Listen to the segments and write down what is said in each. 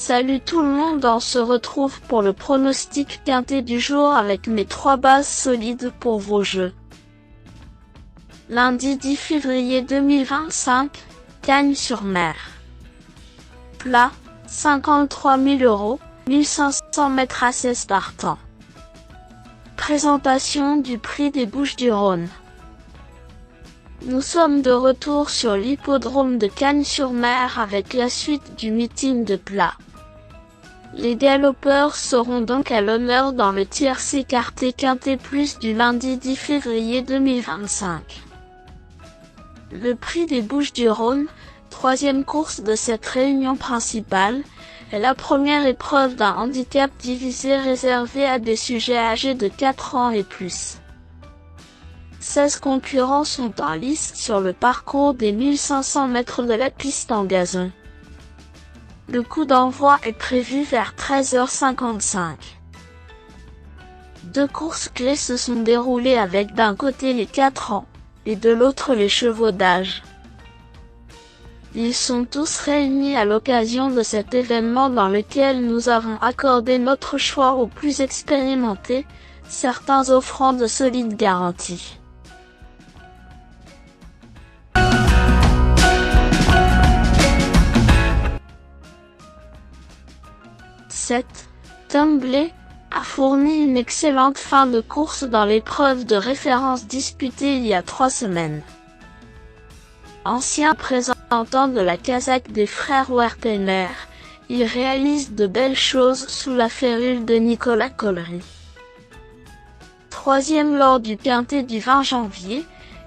Salut tout le monde, on se retrouve pour le pronostic quintet du jour avec mes 3 bases solides pour vos jeux. Lundi 10 février 2025, Cagnes-sur-Mer. Plat, 53 000 €, 1500 mètres à 16 partants. Présentation du prix des Bouches-du-Rhône. Nous sommes de retour sur l'hippodrome de Cagnes-sur-Mer avec la suite du meeting de Plat. Les galopeurs seront donc à l'honneur dans le tiercé écarté quintet plus du lundi 10 février 2025. Le prix des Bouches-du-Rhône, troisième course de cette réunion principale, est la première épreuve d'un handicap divisé réservé à des sujets âgés de 4 ans et plus. 16 concurrents sont en lice sur le parcours des 1500 mètres de la piste en gazon. Le coup d'envoi est prévu vers 13h55. 2 courses clés se sont déroulées avec d'un côté les 4 ans, et de l'autre les chevaux d'âge. Ils sont tous réunis à l'occasion de cet événement dans lequel nous avons accordé notre choix aux plus expérimentés, certains offrant de solides garanties. Tumblé a fourni une excellente fin de course dans l'épreuve de référence disputée il y a 3 semaines. Ancien représentant de la casaque des frères Wertheiner, il réalise de belles choses sous la férule de Nicolas Collery. 3e lors du quintet du 20 janvier,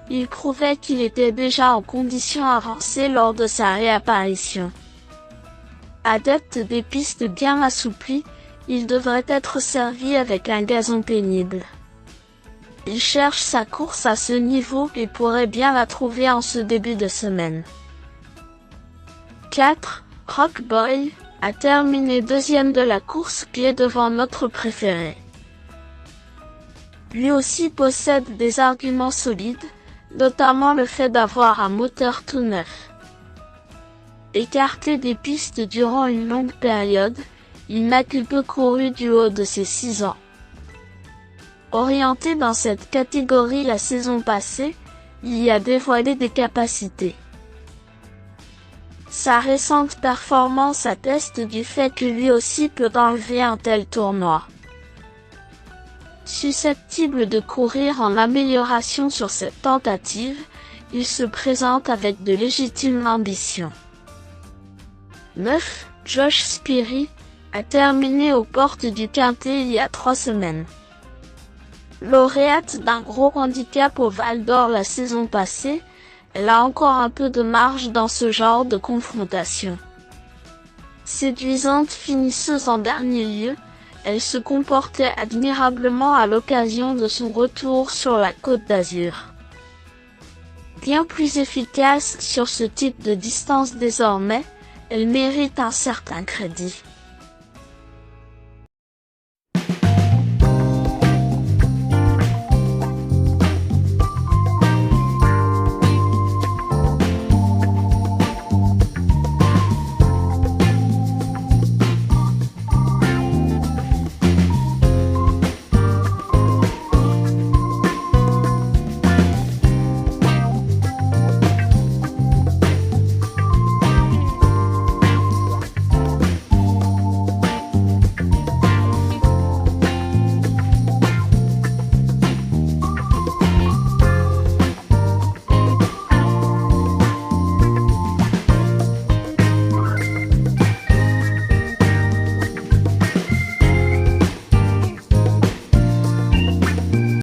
il prouvait qu'il était déjà en condition avancée lors de sa réapparition. Adepte des pistes bien assouplies, il devrait être servi avec un gazon pénible. Il cherche sa course à ce niveau et pourrait bien la trouver en ce début de semaine. 4. Rock Boy a terminé 2e de la course clé devant notre préféré. Lui aussi possède des arguments solides, notamment le fait d'avoir un moteur tout neuf. Écarté des pistes durant une longue période, il n'a que peu couru du haut de ses 6 ans. Orienté dans cette catégorie la saison passée, il y a dévoilé des capacités. Sa récente performance atteste du fait que lui aussi peut enlever un tel tournoi. Susceptible de courir en amélioration sur cette tentative, il se présente avec de légitimes ambitions. 9. Josh Spirit a terminé aux portes du quintet il y a 3 semaines. Lauréate d'un gros handicap au Val d'Or la saison passée, elle a encore un peu de marge dans ce genre de confrontation. Séduisante finisseuse en dernier lieu, elle se comportait admirablement à l'occasion de son retour sur la Côte d'Azur. Bien plus efficace sur ce type de distance désormais, elle mérite un certain crédit.